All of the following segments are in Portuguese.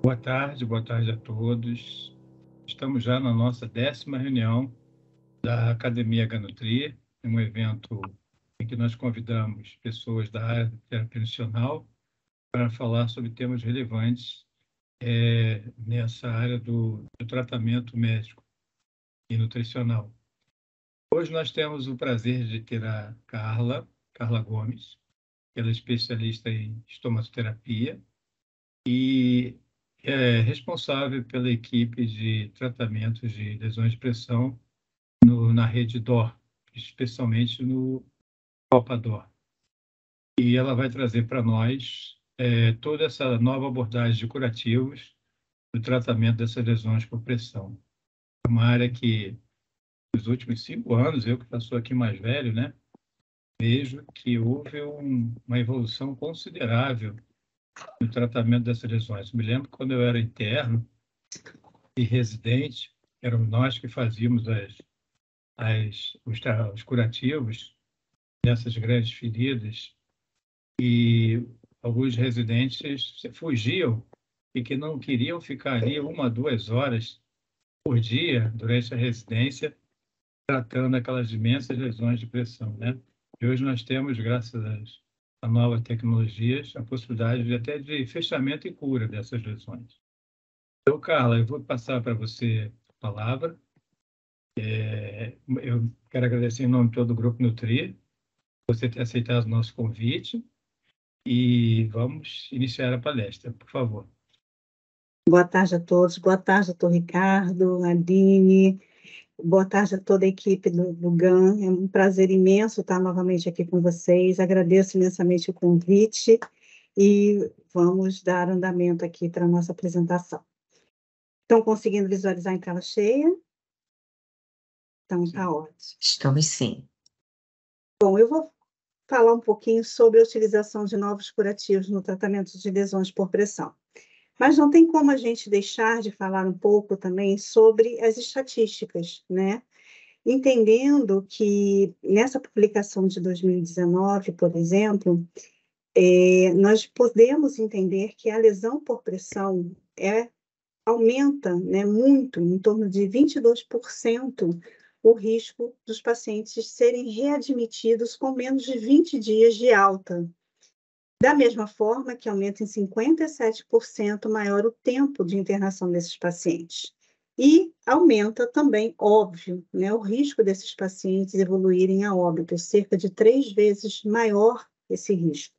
Boa tarde a todos. Estamos já na nossa 10ª reunião da Academia Ganutri, um evento em que nós convidamos pessoas da área de terapia nutricional para falar sobre temas relevantes nessa área do tratamento médico e nutricional. Hoje nós temos o prazer de ter a Carla Gomes, que ela é especialista em estomatoterapia e é responsável pela equipe de tratamentos de lesões de pressão na rede DOR, especialmente no Copa DOR. E ela vai trazer para nós toda essa nova abordagem de curativos do tratamento dessas lesões por pressão. É uma área que, nos últimos 5 anos, eu que já sou aqui mais velho, né, vejo que houve uma evolução considerável no tratamento dessas lesões. Me lembro quando eu era interno e residente, eram nós que fazíamos os curativos dessas grandes feridas e alguns residentes fugiam e que não queriam ficar ali 1 2 horas por dia durante a residência tratando aquelas imensas lesões de pressão, né? E hoje nós temos, graças a novas tecnologias, a possibilidade até de fechamento e cura dessas lesões. Então, Carla, eu vou passar para você a palavra. Eu quero agradecer em nome de todo o Grupo Nutri você ter aceitado o nosso convite e vamos iniciar a palestra, por favor. Boa tarde a todos, boa tarde, doutor Ricardo, Aline, boa tarde a toda a equipe do GAN. É um prazer imenso estar novamente aqui com vocês, agradeço imensamente o convite e vamos dar andamento aqui para a nossa apresentação. Estão conseguindo visualizar em tela cheia? Então, está ótimo. Estamos sim. Bom, eu vou falar um pouquinho sobre a utilização de novos curativos no tratamento de lesões por pressão. Mas não tem como a gente deixar de falar um pouco também sobre as estatísticas, né? Entendendo que nessa publicação de 2019, por exemplo, nós podemos entender que a lesão por pressão aumenta, né, muito, em torno de 22%, o risco dos pacientes serem readmitidos com menos de 20 dias de alta. Da mesma forma que aumenta em 57% maior o tempo de internação desses pacientes. E aumenta também, óbvio, né, o risco desses pacientes evoluírem a óbito, cerca de 3 vezes maior esse risco.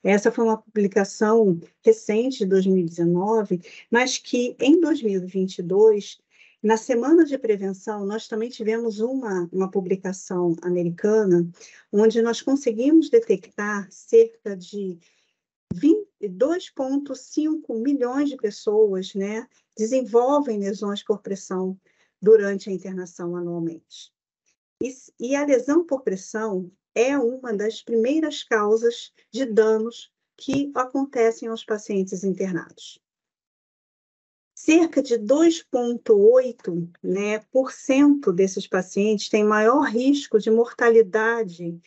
Essa foi uma publicação recente de 2019, mas que em 2022, na Semana de Prevenção, nós também tivemos uma publicação americana, onde nós conseguimos detectar cerca de 2,5 milhões de pessoas, né, desenvolvem lesões por pressão durante a internação anualmente. E a lesão por pressão é uma das primeiras causas de danos que acontecem aos pacientes internados. Cerca de 2,8%, né, desses pacientes têm maior risco de mortalidade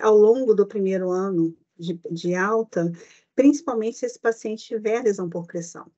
ao longo do primeiro ano de alta, principalmente se esse paciente tiver lesão por pressão.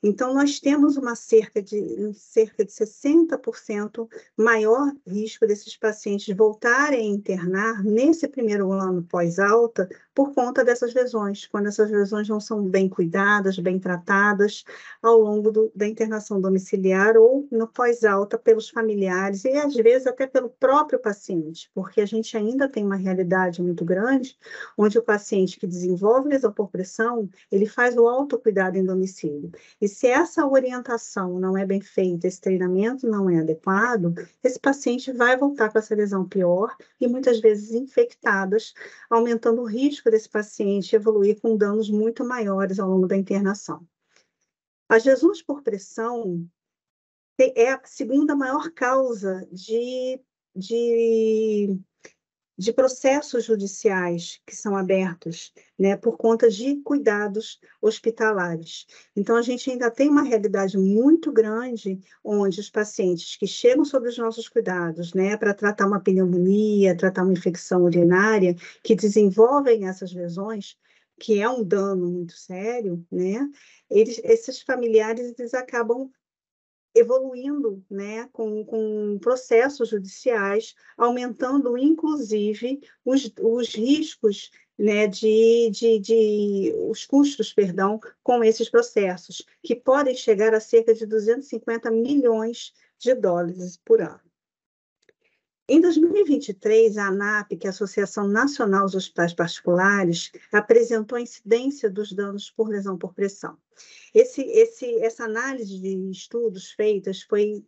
Então, nós temos cerca de 60% maior risco desses pacientes voltarem a internar nesse primeiro ano pós-alta por conta dessas lesões, quando essas lesões não são bem cuidadas, bem tratadas ao longo da internação domiciliar ou no pós-alta pelos familiares e, às vezes, até pelo próprio paciente, porque a gente ainda tem uma realidade muito grande onde o paciente que desenvolve lesão por pressão, ele faz o autocuidado em domicílio. E se essa orientação não é bem feita, esse treinamento não é adequado, esse paciente vai voltar com essa lesão pior e muitas vezes infectadas, aumentando o risco desse paciente evoluir com danos muito maiores ao longo da internação. As lesões por pressão é a segunda maior causa de processos judiciais que são abertos, né, por conta de cuidados hospitalares. Então, a gente ainda tem uma realidade muito grande onde os pacientes que chegam sob os nossos cuidados, né, para tratar uma pneumonia, tratar uma infecção urinária, que desenvolvem essas lesões, que é um dano muito sério, né? Esses familiares eles acabam evoluindo, né, com processos judiciais, aumentando, inclusive, os riscos, né, os custos, perdão, com esses processos, que podem chegar a cerca de 250 milhões de dólares por ano. Em 2023, a ANAP, que é a Associação Nacional dos Hospitais Particulares, apresentou a incidência dos danos por lesão por pressão. Essa análise de estudos feitas foi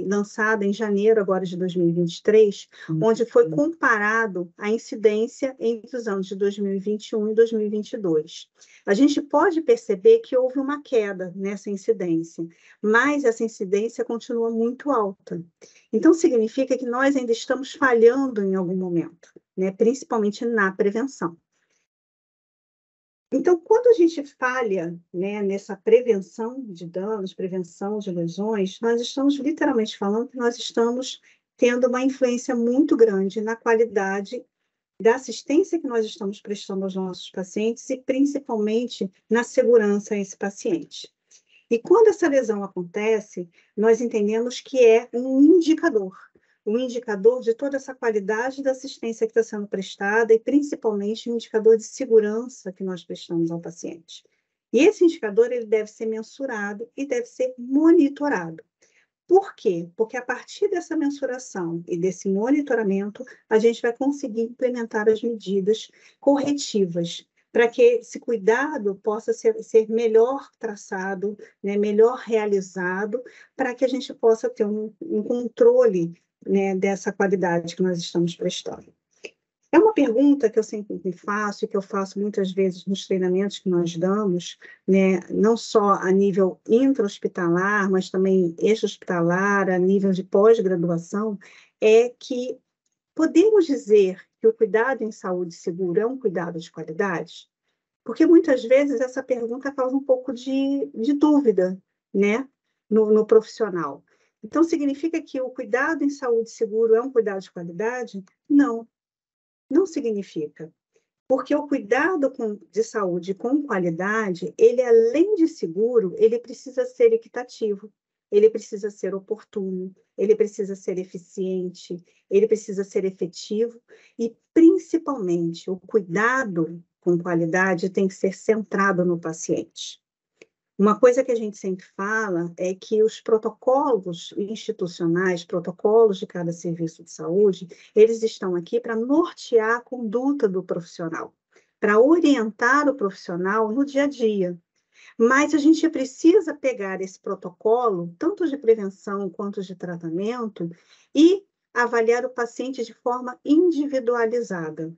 lançada em janeiro agora de 2023, onde foi comparado a incidência entre os anos de 2021 e 2022. A gente pode perceber que houve uma queda nessa incidência, mas essa incidência continua muito alta. Então, significa que nós ainda estamos falhando em algum momento, né? Principalmente na prevenção. Então, quando a gente falha, né, nessa prevenção de danos, prevenção de lesões, nós estamos literalmente falando que nós estamos tendo uma influência muito grande na qualidade da assistência que nós estamos prestando aos nossos pacientes e principalmente na segurança a esse paciente. E quando essa lesão acontece, nós entendemos que é um indicador de toda essa qualidade da assistência que está sendo prestada e, principalmente, um indicador de segurança que nós prestamos ao paciente. E esse indicador ele deve ser mensurado e deve ser monitorado. Por quê? Porque a partir dessa mensuração e desse monitoramento, a gente vai conseguir implementar as medidas corretivas para que esse cuidado possa ser melhor traçado, né, melhor realizado, para que a gente possa ter um controle, né, dessa qualidade que nós estamos prestando. É uma pergunta que eu sempre me faço e que eu faço muitas vezes nos treinamentos que nós damos, né, não só a nível intra-hospitalar, mas também extra-hospitalar, a nível de pós-graduação, é que podemos dizer que o cuidado em saúde seguro é um cuidado de qualidade? Porque muitas vezes essa pergunta causa um pouco de dúvida, né, no profissional. Então, significa que o cuidado em saúde seguro é um cuidado de qualidade? Não, não significa. Porque o cuidado de saúde com qualidade, ele, além de seguro, ele precisa ser equitativo, ele precisa ser oportuno, ele precisa ser eficiente, ele precisa ser efetivo e, principalmente, o cuidado com qualidade tem que ser centrado no paciente. Uma coisa que a gente sempre fala é que os protocolos institucionais, protocolos de cada serviço de saúde, eles estão aqui para nortear a conduta do profissional, para orientar o profissional no dia a dia. Mas a gente precisa pegar esse protocolo, tanto de prevenção quanto de tratamento, e avaliar o paciente de forma individualizada,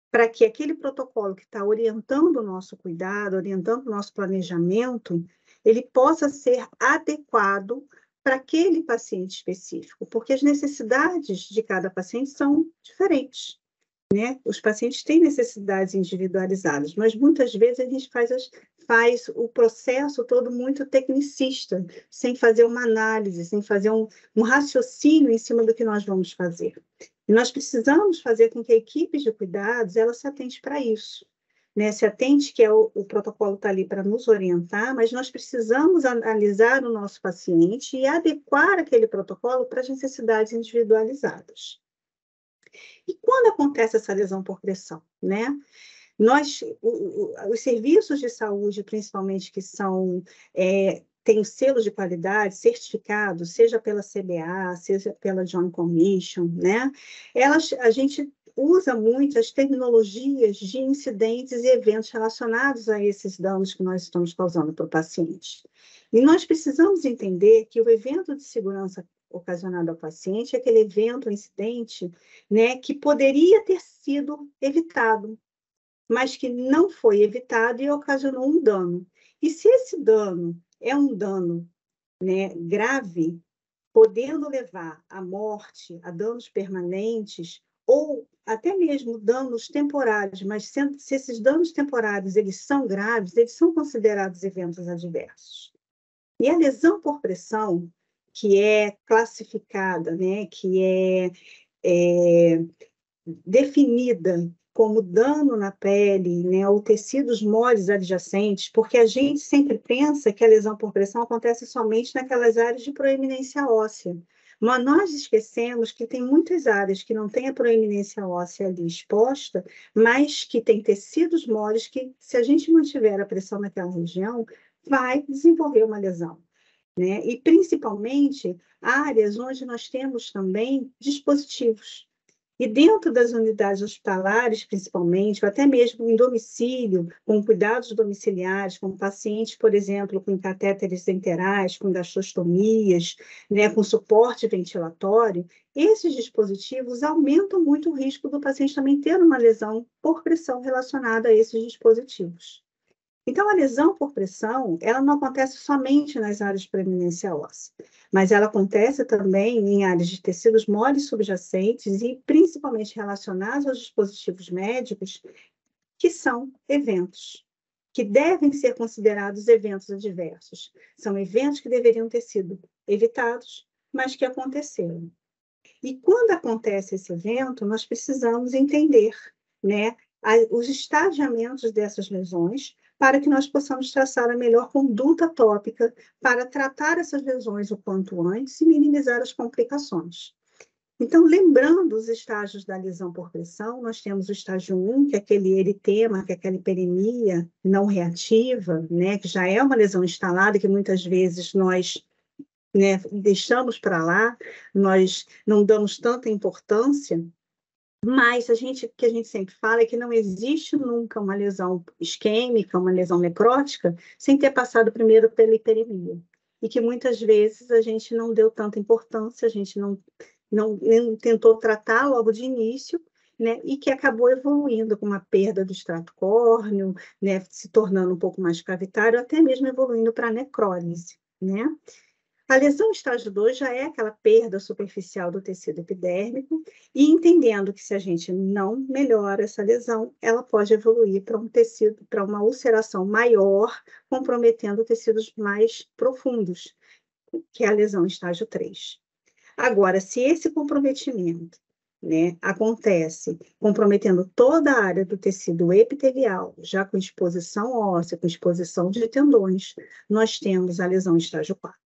para que aquele protocolo que está orientando o nosso cuidado, orientando o nosso planejamento, ele possa ser adequado para aquele paciente específico, porque as necessidades de cada paciente são diferentes, né? Os pacientes têm necessidades individualizadas, mas muitas vezes a gente faz o processo todo muito tecnicista, sem fazer uma análise, sem fazer um raciocínio em cima do que nós vamos fazer. E nós precisamos fazer com que a equipe de cuidados ela se atente para isso, né? Se atente que o protocolo está ali para nos orientar, mas nós precisamos analisar o nosso paciente e adequar aquele protocolo para as necessidades individualizadas. E quando acontece essa lesão por pressão, né? Os serviços de saúde, principalmente que têm selos de qualidade certificados, seja pela CBA, seja pela Joint Commission, né? A gente usa muito as terminologias de incidentes e eventos relacionados a esses danos que nós estamos causando para o paciente. E nós precisamos entender que o evento de segurança ocasionado ao paciente é aquele evento, incidente, né, que poderia ter sido evitado, mas que não foi evitado e ocasionou um dano. E se esse dano é um dano, né, grave, podendo levar à morte, a danos permanentes, ou até mesmo danos temporários, mas se esses danos temporários eles são graves, eles são considerados eventos adversos. E a lesão por pressão, que é classificada, né, que é definida como dano na pele, né, ou tecidos moles adjacentes, porque a gente sempre pensa que a lesão por pressão acontece somente naquelas áreas de proeminência óssea. Mas nós esquecemos que tem muitas áreas que não têm a proeminência óssea ali exposta, mas que tem tecidos moles que, se a gente mantiver a pressão naquela região, vai desenvolver uma lesão, né? E principalmente áreas onde nós temos também dispositivos. E dentro das unidades hospitalares, principalmente, ou até mesmo em domicílio, com cuidados domiciliares, com pacientes, por exemplo, com catéteres enterais, com gastrostomias, né, com suporte ventilatório, esses dispositivos aumentam muito o risco do paciente também ter uma lesão por pressão relacionada a esses dispositivos. Então, a lesão por pressão, ela não acontece somente nas áreas de preeminência óssea, mas ela acontece também em áreas de tecidos moles subjacentes e principalmente relacionados aos dispositivos médicos, que são eventos, que devem ser considerados eventos adversos. São eventos que deveriam ter sido evitados, mas que aconteceram. E quando acontece esse evento, nós precisamos entender, né, os estadiamentos dessas lesões, para que nós possamos traçar a melhor conduta tópica para tratar essas lesões o quanto antes e minimizar as complicações. Então, lembrando os estágios da lesão por pressão, nós temos o estágio 1, que é aquele eritema, que é aquela hiperemia não reativa, né, que já é uma lesão instalada, que muitas vezes nós, né, deixamos para lá, nós não damos tanta importância, mas o que a gente sempre fala é que não existe nunca uma lesão isquêmica, uma lesão necrótica, sem ter passado primeiro pela hiperemia. E que muitas vezes a gente não deu tanta importância, a gente não tentou tratar logo de início, né, e que acabou evoluindo com uma perda do extrato córneo, né, se tornando um pouco mais cavitário, até mesmo evoluindo para a necrólise, né? A lesão estágio 2 já é aquela perda superficial do tecido epidérmico, e entendendo que se a gente não melhora essa lesão, ela pode evoluir para um tecido, para uma ulceração maior, comprometendo tecidos mais profundos, que é a lesão estágio 3. Agora, se esse comprometimento, né, acontece comprometendo toda a área do tecido epitelial, já com exposição óssea, com exposição de tendões, nós temos a lesão estágio 4.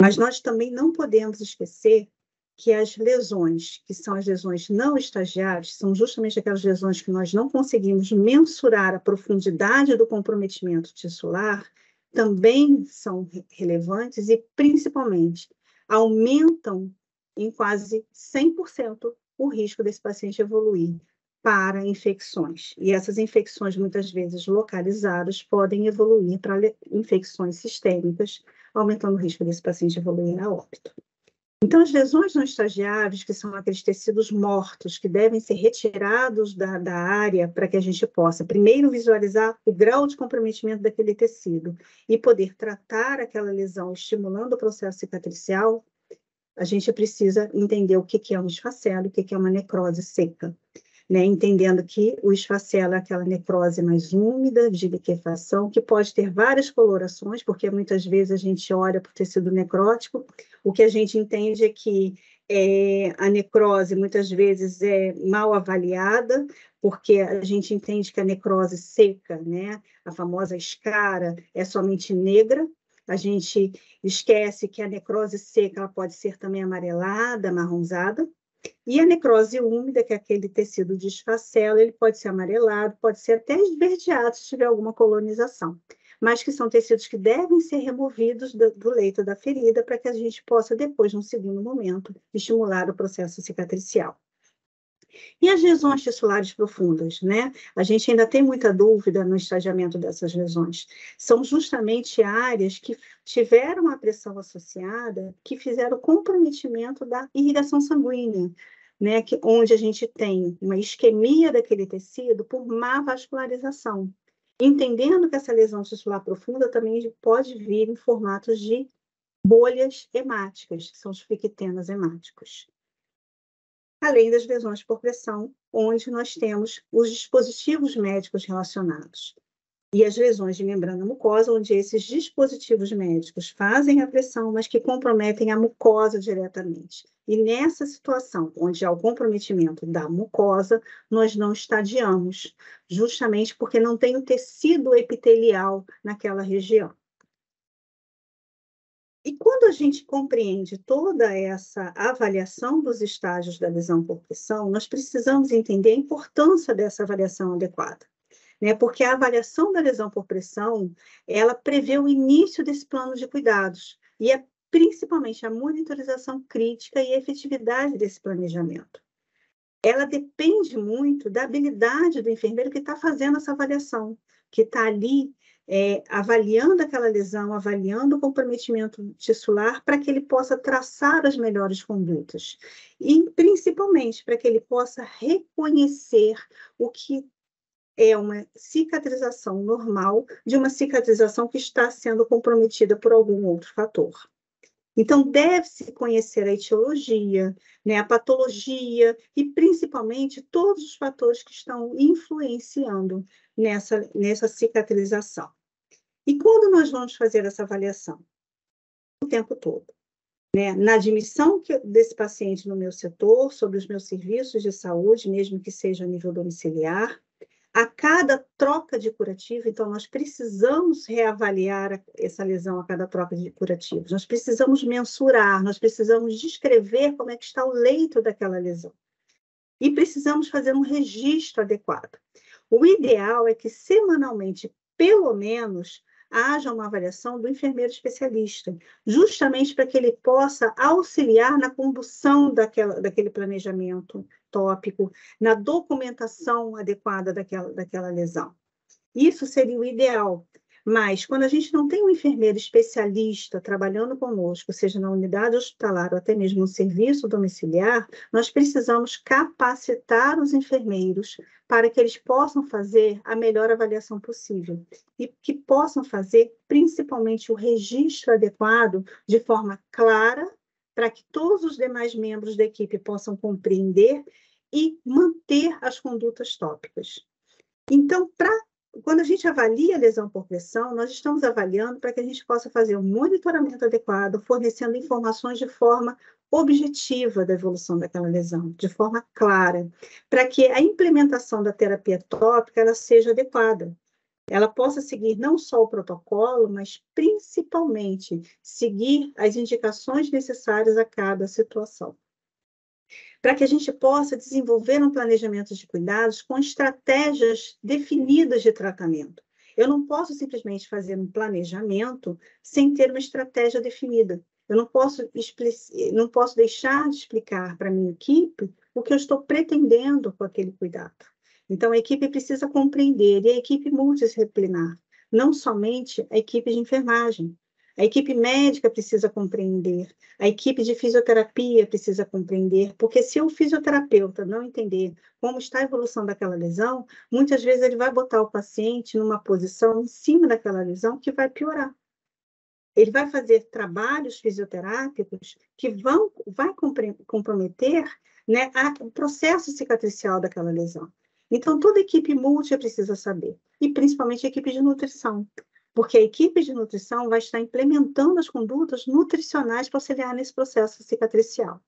Mas nós também não podemos esquecer que as lesões, que são as lesões não estagiárias, são justamente aquelas lesões que nós não conseguimos mensurar a profundidade do comprometimento tissular, também são relevantes e, principalmente, aumentam em quase 100% o risco desse paciente evoluir para infecções. E essas infecções, muitas vezes localizadas, podem evoluir para infecções sistêmicas, aumentando o risco desse paciente evoluir a óbito. Então, as lesões não estagiáveis, que são aqueles tecidos mortos, que devem ser retirados da área para que a gente possa, primeiro, visualizar o grau de comprometimento daquele tecido e poder tratar aquela lesão, estimulando o processo cicatricial, a gente precisa entender o que é um esfacelo e o que é uma necrose seca. Né, entendendo que o esfacelo é aquela necrose mais úmida, de liquefação, que pode ter várias colorações, porque muitas vezes a gente olha para o tecido necrótico, o que a gente entende é que a necrose muitas vezes é mal avaliada, porque a gente entende que a necrose seca, né, a famosa escara, é somente negra. A gente esquece que a necrose seca ela pode ser também amarelada, amarronzada. E a necrose úmida, que é aquele tecido de esfacelo, ele pode ser amarelado, pode ser até esverdeado se tiver alguma colonização, mas que são tecidos que devem ser removidos do leito da ferida para que a gente possa, depois, num segundo momento, estimular o processo cicatricial. E as lesões tissulares profundas, né? A gente ainda tem muita dúvida no estadiamento dessas lesões. São justamente áreas que tiveram a pressão associada, que fizeram o comprometimento da irrigação sanguínea, né? Onde a gente tem uma isquemia daquele tecido por má vascularização. Entendendo que essa lesão tissular profunda também pode vir em formatos de bolhas hemáticas, que são os fictenos hemáticos. Além das lesões por pressão, onde nós temos os dispositivos médicos relacionados. e as lesões de membrana mucosa, onde esses dispositivos médicos fazem a pressão, mas que comprometem a mucosa diretamente. E nessa situação, onde há o comprometimento da mucosa, nós não estadiamos, justamente porque não tem o tecido epitelial naquela região. E quando a gente compreende toda essa avaliação dos estágios da lesão por pressão, nós precisamos entender a importância dessa avaliação adequada, né? Porque a avaliação da lesão por pressão, ela prevê o início desse plano de cuidados e é principalmente a monitorização crítica e a efetividade desse planejamento. Ela depende muito da habilidade do enfermeiro que está fazendo essa avaliação, que está ali avaliando aquela lesão, avaliando o comprometimento tissular, para que ele possa traçar as melhores condutas. E, principalmente, para que ele possa reconhecer o que é uma cicatrização normal de uma cicatrização que está sendo comprometida por algum outro fator. Então, deve-se conhecer a etiologia, né, a patologia e, principalmente, todos os fatores que estão influenciando nessa cicatrização. E quando nós vamos fazer essa avaliação? O tempo todo. Né? Na admissão desse paciente no meu setor, sobre os meus serviços de saúde, mesmo que seja a nível domiciliar, a cada troca de curativo, então, nós precisamos reavaliar essa lesão a cada troca de curativos. Nós precisamos mensurar, nós precisamos descrever como é que está o leito daquela lesão. E precisamos fazer um registro adequado. O ideal é que, semanalmente, pelo menos, haja uma avaliação do enfermeiro especialista, justamente para que ele possa auxiliar na condução daquele planejamento tópico, na documentação adequada daquela lesão. Isso seria o ideal. Mas, quando a gente não tem um enfermeiro especialista trabalhando conosco, seja na unidade hospitalar ou até mesmo no serviço domiciliar, nós precisamos capacitar os enfermeiros para que eles possam fazer a melhor avaliação possível e que possam fazer, principalmente, o registro adequado de forma clara, para que todos os demais membros da equipe possam compreender e manter as condutas tópicas. Então, quando a gente avalia a lesão por pressão, nós estamos avaliando para que a gente possa fazer um monitoramento adequado, fornecendo informações de forma objetiva da evolução daquela lesão, de forma clara, para que a implementação da terapia tópica ela seja adequada. Ela possa seguir não só o protocolo, mas principalmente seguir as indicações necessárias a cada situação, para que a gente possa desenvolver um planejamento de cuidados com estratégias definidas de tratamento. Eu não posso simplesmente fazer um planejamento sem ter uma estratégia definida. Eu não posso deixar de explicar para a minha equipe o que eu estou pretendendo com aquele cuidado. Então, a equipe precisa compreender, e a equipe multidisciplinar, não somente a equipe de enfermagem. A equipe médica precisa compreender, a equipe de fisioterapia precisa compreender, porque se o fisioterapeuta não entender como está a evolução daquela lesão, muitas vezes ele vai botar o paciente numa posição em cima daquela lesão que vai piorar. Ele vai fazer trabalhos fisioterápicos que vai comprometer, né, o processo cicatricial daquela lesão. Então, toda equipe multi precisa saber, e principalmente a equipe de nutrição, porque a equipe de nutrição vai estar implementando as condutas nutricionais para auxiliar nesse processo cicatricial.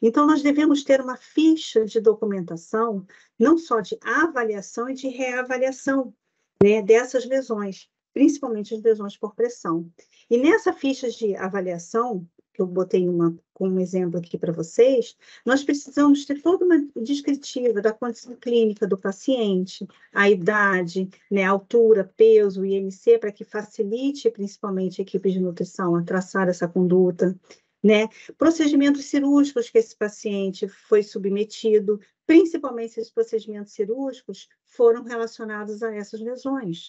Então, nós devemos ter uma ficha de documentação, não só de avaliação e de reavaliação, né, dessas lesões, principalmente as lesões por pressão. E nessa ficha de avaliação, que eu botei como um exemplo aqui para vocês, nós precisamos ter toda uma descritiva da condição clínica do paciente, a idade, né, a altura, peso, IMC, para que facilite principalmente a equipe de nutrição a traçar essa conduta, né? Procedimentos cirúrgicos que esse paciente foi submetido, principalmente se esses procedimentos cirúrgicos foram relacionados a essas lesões,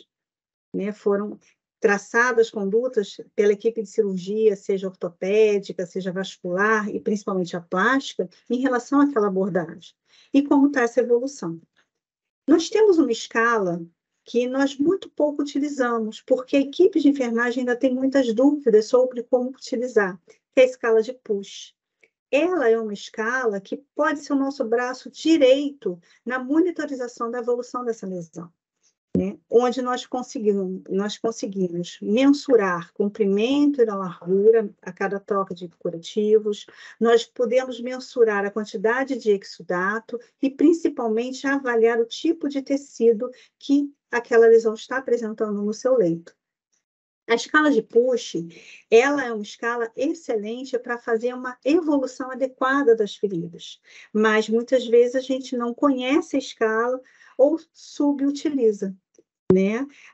né? Foram traçadas condutas pela equipe de cirurgia, seja ortopédica, seja vascular e principalmente a plástica, em relação àquela abordagem. E como está essa evolução? Nós temos uma escala que nós muito pouco utilizamos, porque a equipe de enfermagem ainda tem muitas dúvidas sobre como utilizar, que é a escala de Push. Ela é uma escala que pode ser o nosso braço direito na monitorização da evolução dessa lesão. onde nós conseguimos mensurar comprimento e largura a cada troca de curativos, nós podemos mensurar a quantidade de exudato e, principalmente, avaliar o tipo de tecido que aquela lesão está apresentando no seu leito. A escala de Pusch, ela é uma escala excelente para fazer uma evolução adequada das feridas, mas muitas vezes a gente não conhece a escala ou subutiliza.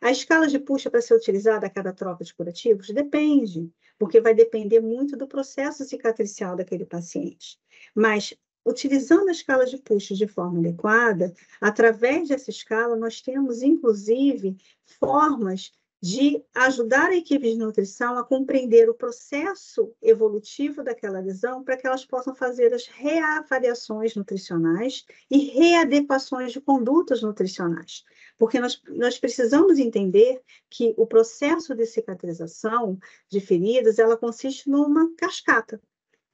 A escala de Pusch para ser utilizada a cada troca de curativos depende, porque vai depender muito do processo cicatricial daquele paciente. Mas, utilizando a escala de Pusch de forma adequada, através dessa escala, nós temos, inclusive, formas de ajudar a equipe de nutrição a compreender o processo evolutivo daquela lesão para que elas possam fazer as reavaliações nutricionais e readequações de condutas nutricionais. Porque nós precisamos entender que o processo de cicatrização de feridas, ela consiste numa cascata,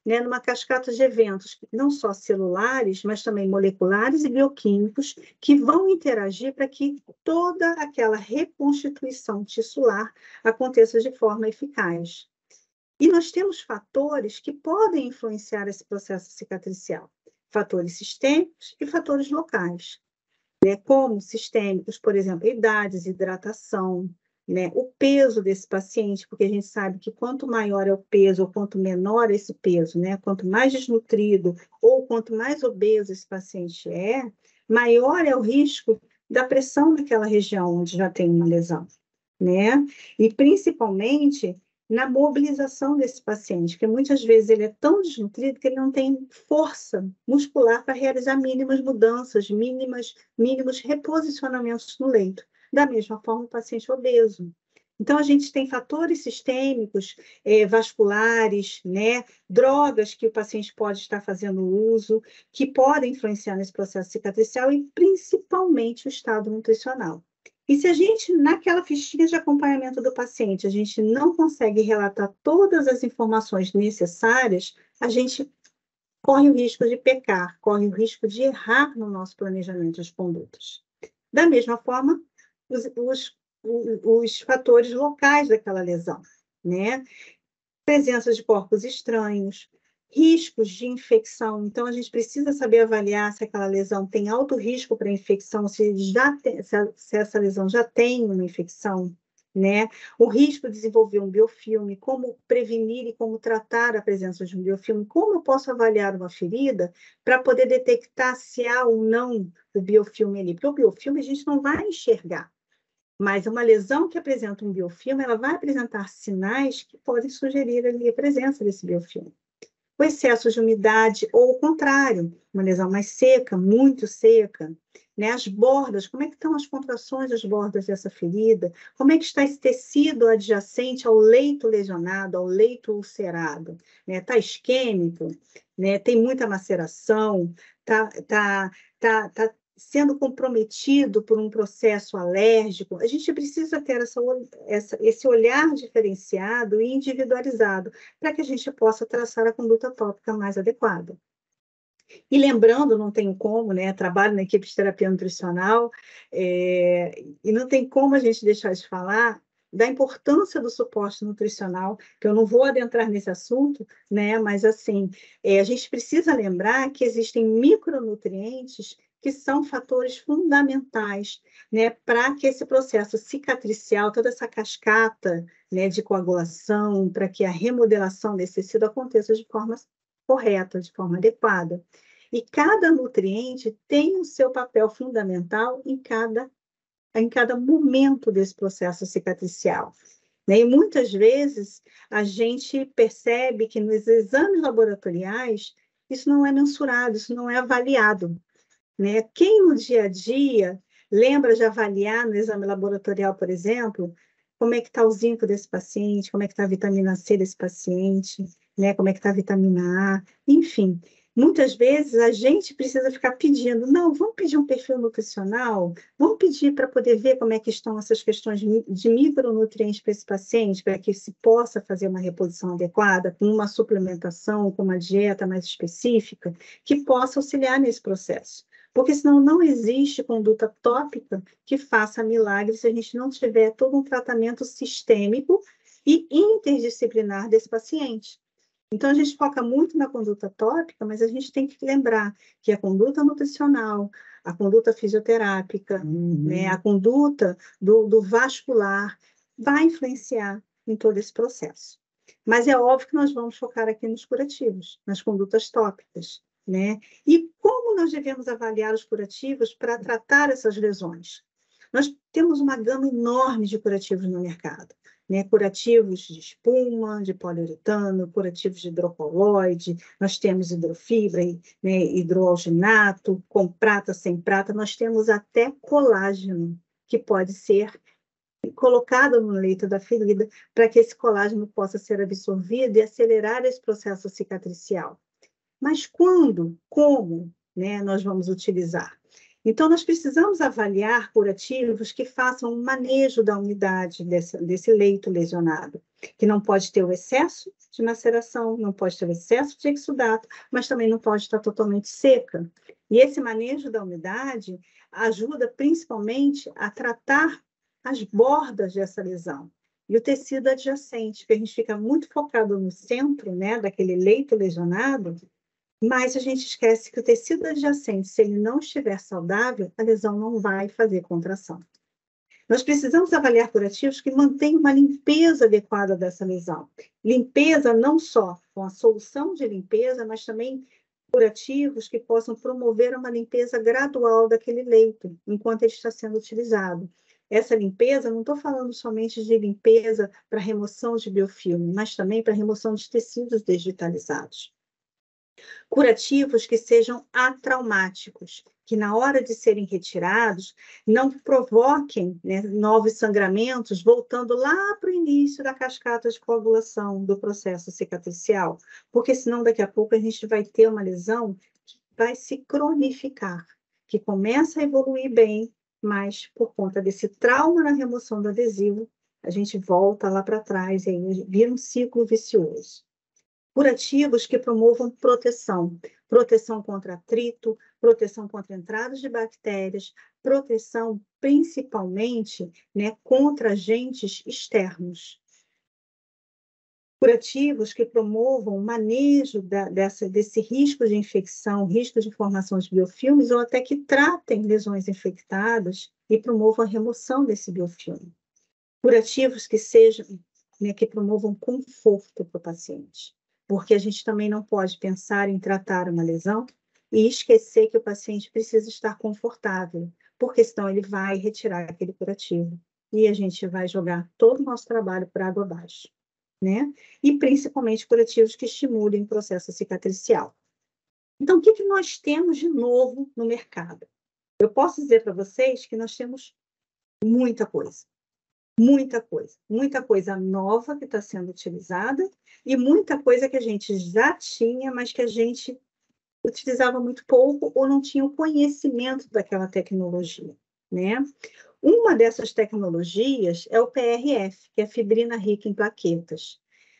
numa cascata de eventos, não só celulares, mas também moleculares e bioquímicos, que vão interagir para que toda aquela reconstituição tissular aconteça de forma eficaz. E nós temos fatores que podem influenciar esse processo cicatricial, fatores sistêmicos e fatores locais. Como sistêmicos, por exemplo, idade, hidratação, o peso desse paciente, porque a gente sabe que quanto maior é o peso, ou quanto menor é esse peso, quanto mais desnutrido ou quanto mais obeso esse paciente é, maior é o risco da pressão naquela região onde já tem uma lesão. E principalmente na mobilização desse paciente, porque muitas vezes ele é tão desnutrido que ele não tem força muscular para realizar mínimas mudanças, mínimos reposicionamentos no leito. Da mesma forma, o paciente obeso. Então, a gente tem fatores sistêmicos, vasculares, drogas que o paciente pode estar fazendo uso, que podem influenciar nesse processo cicatricial e, principalmente, o estado nutricional. E se a gente, naquela fichinha de acompanhamento do paciente, a gente não consegue relatar todas as informações necessárias, a gente corre o risco de pecar, corre o risco de errar no nosso planejamento de condutas. Da mesma forma, os fatores locais daquela lesão, presença de corpos estranhos, riscos de infecção. Então, a gente precisa saber avaliar se aquela lesão tem alto risco para infecção, se essa lesão já tem uma infecção, O risco de desenvolver um biofilme, como prevenir e como tratar a presença de um biofilme, como eu posso avaliar uma ferida para poder detectar se há ou não o biofilme ali, porque o biofilme a gente não vai enxergar, mas uma lesão que apresenta um biofilme, ela vai apresentar sinais que podem sugerir ali a presença desse biofilme. O excesso de umidade, ou o contrário, uma lesão mais seca, muito seca, As bordas, como é que estão as contrações das bordas dessa ferida? Como é que está esse tecido adjacente ao leito lesionado, ao leito ulcerado? Está isquêmico? Tem muita maceração? Está sendo comprometido por um processo alérgico? A gente precisa ter esse olhar diferenciado e individualizado para que a gente possa traçar a conduta tópica mais adequada. E lembrando, não tem como, trabalho na equipe de terapia nutricional, e não tem como a gente deixar de falar da importância do suporte nutricional, que eu não vou adentrar nesse assunto, mas assim, a gente precisa lembrar que existem micronutrientes que são fatores fundamentais, para que esse processo cicatricial, toda essa cascata, de coagulação, para que a remodelação desse tecido aconteça de forma correta, de forma adequada. E cada nutriente tem o seu papel fundamental em cada momento desse processo cicatricial. E muitas vezes a gente percebe que nos exames laboratoriais isso não é mensurado, isso não é avaliado. Quem no dia a dia lembra de avaliar no exame laboratorial, por exemplo, como é que está o zinco desse paciente, como é que está a vitamina C desse paciente, como é que está a vitamina A, enfim. Muitas vezes a gente precisa ficar pedindo, não, vamos pedir um perfil nutricional, vamos pedir para poder ver como é que estão essas questões de micronutrientes para esse paciente, para que se possa fazer uma reposição adequada, com uma suplementação, com uma dieta mais específica, que possa auxiliar nesse processo. porque senão não existe conduta tópica que faça milagre se a gente não tiver todo um tratamento sistêmico e interdisciplinar desse paciente. Então, a gente foca muito na conduta tópica, mas a gente tem que lembrar que a conduta nutricional, a conduta fisioterápica, né, a conduta do vascular vai influenciar em todo esse processo. Mas é óbvio que nós vamos focar aqui nos curativos, nas condutas tópicas, né? E como nós devemos avaliar os curativos para tratar essas lesões? Nós temos uma gama enorme de curativos no mercado, né? Curativos de espuma, de poliuretano, curativos de hidrocoloide, nós temos hidrofibra, né? Hidroalginato, com prata, sem prata, nós temos até colágeno, que pode ser colocado no leito da ferida para que esse colágeno possa ser absorvido e acelerar esse processo cicatricial. Mas quando, como, né, nós vamos utilizar? Então, nós precisamos avaliar curativos que façam um manejo da umidade desse leito lesionado, que não pode ter o excesso de maceração, não pode ter o excesso de exudato, mas também não pode estar totalmente seca. E esse manejo da umidade ajuda principalmente a tratar as bordas dessa lesão. E o tecido adjacente, que a gente fica muito focado no centro, né, daquele leito lesionado, mas a gente esquece que o tecido adjacente, se ele não estiver saudável, a lesão não vai fazer contração. Nós precisamos avaliar curativos que mantenham uma limpeza adequada dessa lesão. Limpeza não só com a solução de limpeza, mas também curativos que possam promover uma limpeza gradual daquele leito, enquanto ele está sendo utilizado. Essa limpeza, não estou falando somente de limpeza para remoção de biofilme, mas também para remoção de tecidos desvitalizados. Curativos que sejam atraumáticos, que na hora de serem retirados, não provoquem, né, novos sangramentos, voltando lá para o início da cascata de coagulação do processo cicatricial, porque senão daqui a pouco a gente vai ter uma lesão que vai se cronificar, que começa a evoluir bem, mas por conta desse trauma na remoção do adesivo, a gente volta lá para trás e aí vira um ciclo vicioso. Curativos que promovam proteção, proteção contra atrito, proteção contra entradas de bactérias, proteção principalmente, né, contra agentes externos. Curativos que promovam o manejo desse risco de infecção, risco de formação de biofilmes, ou até que tratem lesões infectadas e promovam a remoção desse biofilme. Curativos que sejam, né, que promovam conforto para o paciente, porque a gente também não pode pensar em tratar uma lesão e esquecer que o paciente precisa estar confortável, porque senão ele vai retirar aquele curativo e a gente vai jogar todo o nosso trabalho por água abaixo, né? E principalmente curativos que estimulem o processo cicatricial. Então, o que nós temos de novo no mercado? Eu posso dizer para vocês que nós temos muita coisa. Muita coisa nova que está sendo utilizada e muita coisa que a gente já tinha, mas que a gente utilizava muito pouco ou não tinha o conhecimento daquela tecnologia, né? Uma dessas tecnologias é o PRF, que é a fibrina rica em plaquetas.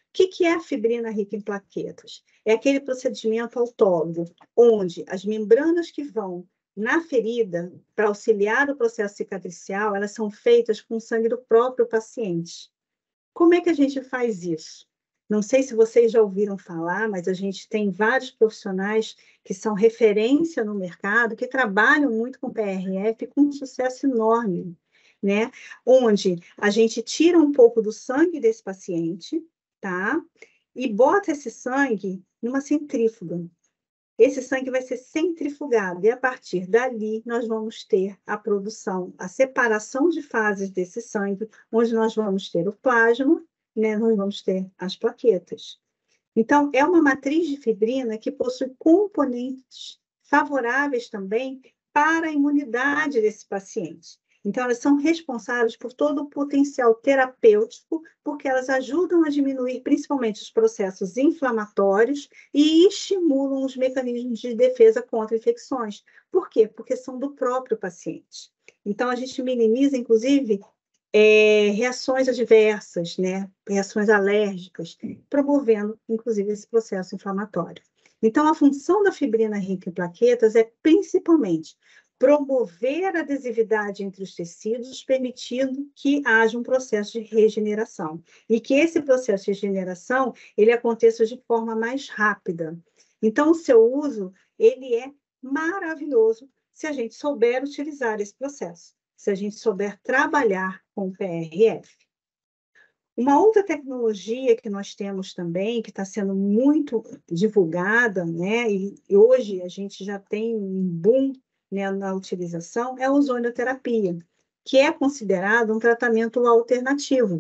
O que é a fibrina rica em plaquetas? É aquele procedimento autólogo, onde as membranas que vão na ferida, para auxiliar o processo cicatricial, elas são feitas com o sangue do próprio paciente. Como é que a gente faz isso? Não sei se vocês já ouviram falar, mas a gente tem vários profissionais que são referência no mercado, que trabalham muito com PRF com um sucesso enorme, né? Onde a gente tira um pouco do sangue desse paciente, tá? E bota esse sangue numa centrífuga. Esse sangue vai ser centrifugado e, a partir dali, nós vamos ter a produção, a separação de fases desse sangue, onde nós vamos ter o plasma, né? Nós vamos ter as plaquetas. Então, é uma matriz de fibrina que possui componentes favoráveis também para a imunidade desse paciente. Então, elas são responsáveis por todo o potencial terapêutico, porque elas ajudam a diminuir principalmente os processos inflamatórios e estimulam os mecanismos de defesa contra infecções. Por quê? Porque são do próprio paciente. Então, a gente minimiza, inclusive, reações adversas, né? Reações alérgicas, promovendo, inclusive, esse processo inflamatório. Então, a função da fibrina rica em plaquetas é principalmente promover a adesividade entre os tecidos, permitindo que haja um processo de regeneração. E que esse processo de regeneração ele aconteça de forma mais rápida. Então, o seu uso ele é maravilhoso se a gente souber utilizar esse processo, se a gente souber trabalhar com o PRF. Uma outra tecnologia que nós temos também, que está sendo muito divulgada, né, e hoje a gente já tem um boom, né, na utilização, é a ozonioterapia, que é considerado um tratamento alternativo.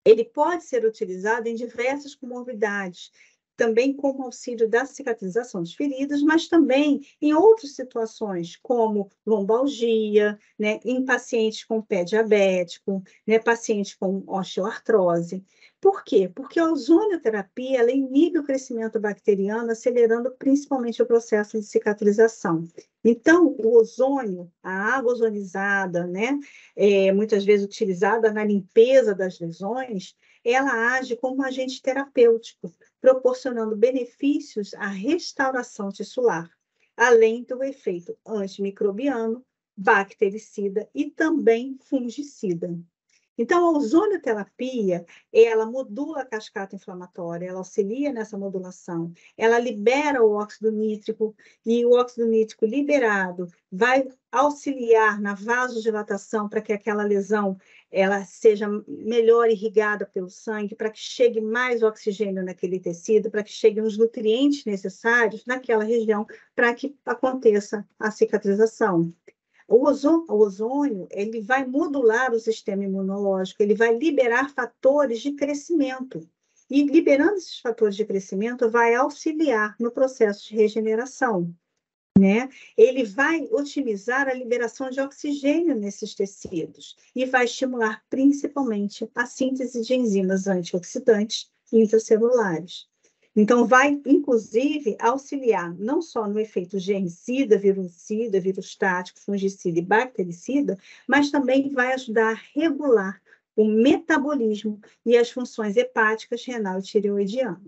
Ele pode ser utilizado em diversas comorbidades, também como auxílio da cicatrização de feridas, mas também em outras situações, como lombalgia, né, em pacientes com pé diabético, né, pacientes com osteoartrose. Por quê? Porque a ozonioterapia ela inibe o crescimento bacteriano, acelerando principalmente o processo de cicatrização. Então, o ozônio, a água ozonizada, né, muitas vezes utilizada na limpeza das lesões, ela age como um agente terapêutico, proporcionando benefícios à restauração tissular, além do efeito antimicrobiano, bactericida e também fungicida. Então, a ozonioterapia, ela modula a cascata inflamatória, ela auxilia nessa modulação, ela libera o óxido nítrico, e o óxido nítrico liberado vai auxiliar na vasodilatação para que aquela lesão ela seja melhor irrigada pelo sangue, para que chegue mais oxigênio naquele tecido, para que cheguem os nutrientes necessários naquela região, para que aconteça a cicatrização. O ozônio, ele vai modular o sistema imunológico, ele vai liberar fatores de crescimento. E liberando esses fatores de crescimento, vai auxiliar no processo de regeneração, né? Ele vai otimizar a liberação de oxigênio nesses tecidos e vai estimular principalmente a síntese de enzimas antioxidantes intracelulares. Então, vai, inclusive, auxiliar não só no efeito germicida, virucida, virostático, fungicida e bactericida, mas também vai ajudar a regular o metabolismo e as funções hepáticas, renal e tireoidiana.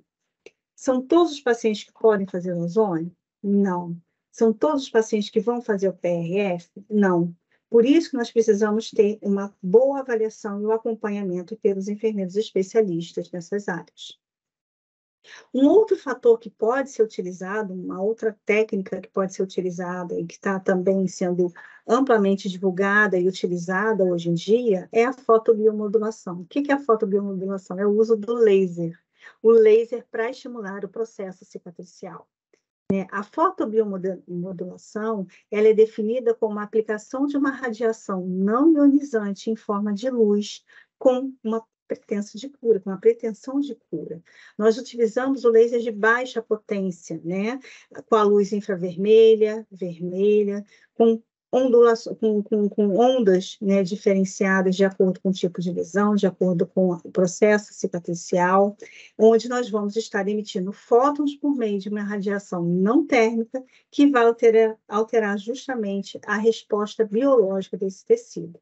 São todos os pacientes que podem fazer ozônio? Não. São todos os pacientes que vão fazer o PRF? Não. Por isso que nós precisamos ter uma boa avaliação e o acompanhamento pelos enfermeiros especialistas nessas áreas. Um outro fator que pode ser utilizado, uma outra técnica que pode ser utilizada e que está também sendo amplamente divulgada e utilizada hoje em dia é a fotobiomodulação. O que é a fotobiomodulação? É o uso do laser. O laser para estimular o processo cicatricial. A fotobiomodulação ela é definida como a aplicação de uma radiação não ionizante em forma de luz com uma pretensão de cura. Nós utilizamos o laser de baixa potência, né? Com a luz infravermelha, vermelha, com ondas, né, diferenciadas de acordo com o tipo de lesão, de acordo com o processo cicatricial, onde nós vamos estar emitindo fótons por meio de uma radiação não térmica que vai alterar justamente a resposta biológica desse tecido.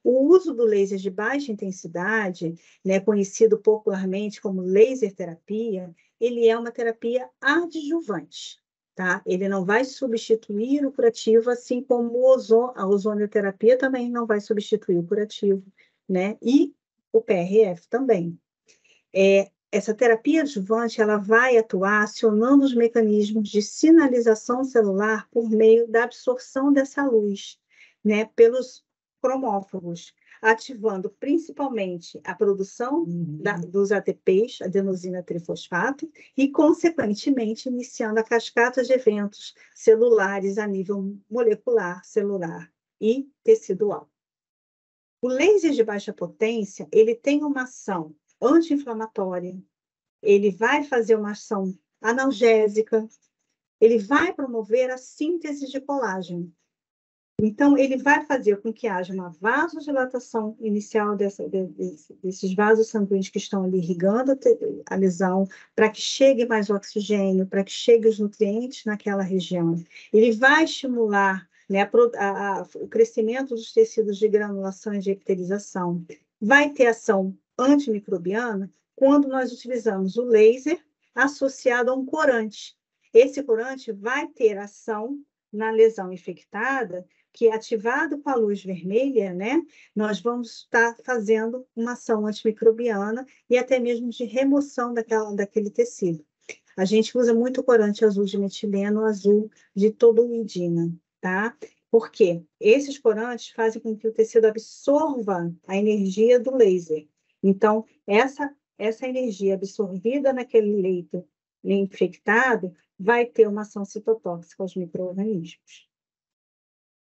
O uso do laser de baixa intensidade, né, conhecido popularmente como laser terapia, ele é uma terapia adjuvante, tá? Ele não vai substituir o curativo, assim como a ozonioterapia também não vai substituir o curativo, né? E o PRF também. Essa terapia adjuvante ela vai atuar acionando os mecanismos de sinalização celular por meio da absorção dessa luz, né, pelos cromófagos, ativando principalmente a produção dos ATPs, adenosina trifosfato, e, consequentemente, iniciando a cascata de eventos celulares a nível molecular, celular e tecidual. O laser de baixa potência, ele tem uma ação anti-inflamatória, ele vai fazer uma ação analgésica, ele vai promover a síntese de colágeno. Então, ele vai fazer com que haja uma vasodilatação inicial desses vasos sanguíneos que estão ali irrigando a lesão, para que chegue mais oxigênio, para que chegue os nutrientes naquela região. Ele vai estimular, né, o crescimento dos tecidos de granulação e de epitelização. Vai ter ação antimicrobiana quando nós utilizamos o laser associado a um corante, esse corante vai ter ação na lesão infectada, que ativado com a luz vermelha, né, nós vamos estar fazendo uma ação antimicrobiana e até mesmo de remoção daquele tecido. A gente usa muito corante azul de metileno, azul de toluidina, tá? Por quê? Esses corantes fazem com que o tecido absorva a energia do laser. Então, essa energia absorvida naquele leito infectado vai ter uma ação citotóxica aos micro-organismos.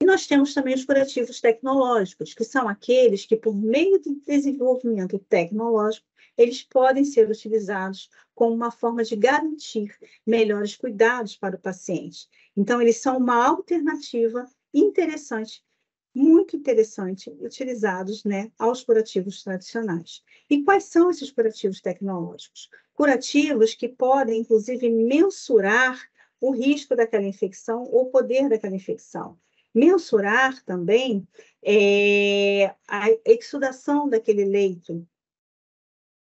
E nós temos também os curativos tecnológicos, que são aqueles que, por meio do desenvolvimento tecnológico, eles podem ser utilizados como uma forma de garantir melhores cuidados para o paciente. Então, eles são uma alternativa interessante, muito interessante, utilizados, né, aos curativos tradicionais. E quais são esses curativos tecnológicos? Curativos que podem, inclusive, mensurar o risco daquela infecção ou o poder daquela infecção. Mensurar também a exsudação daquele leito,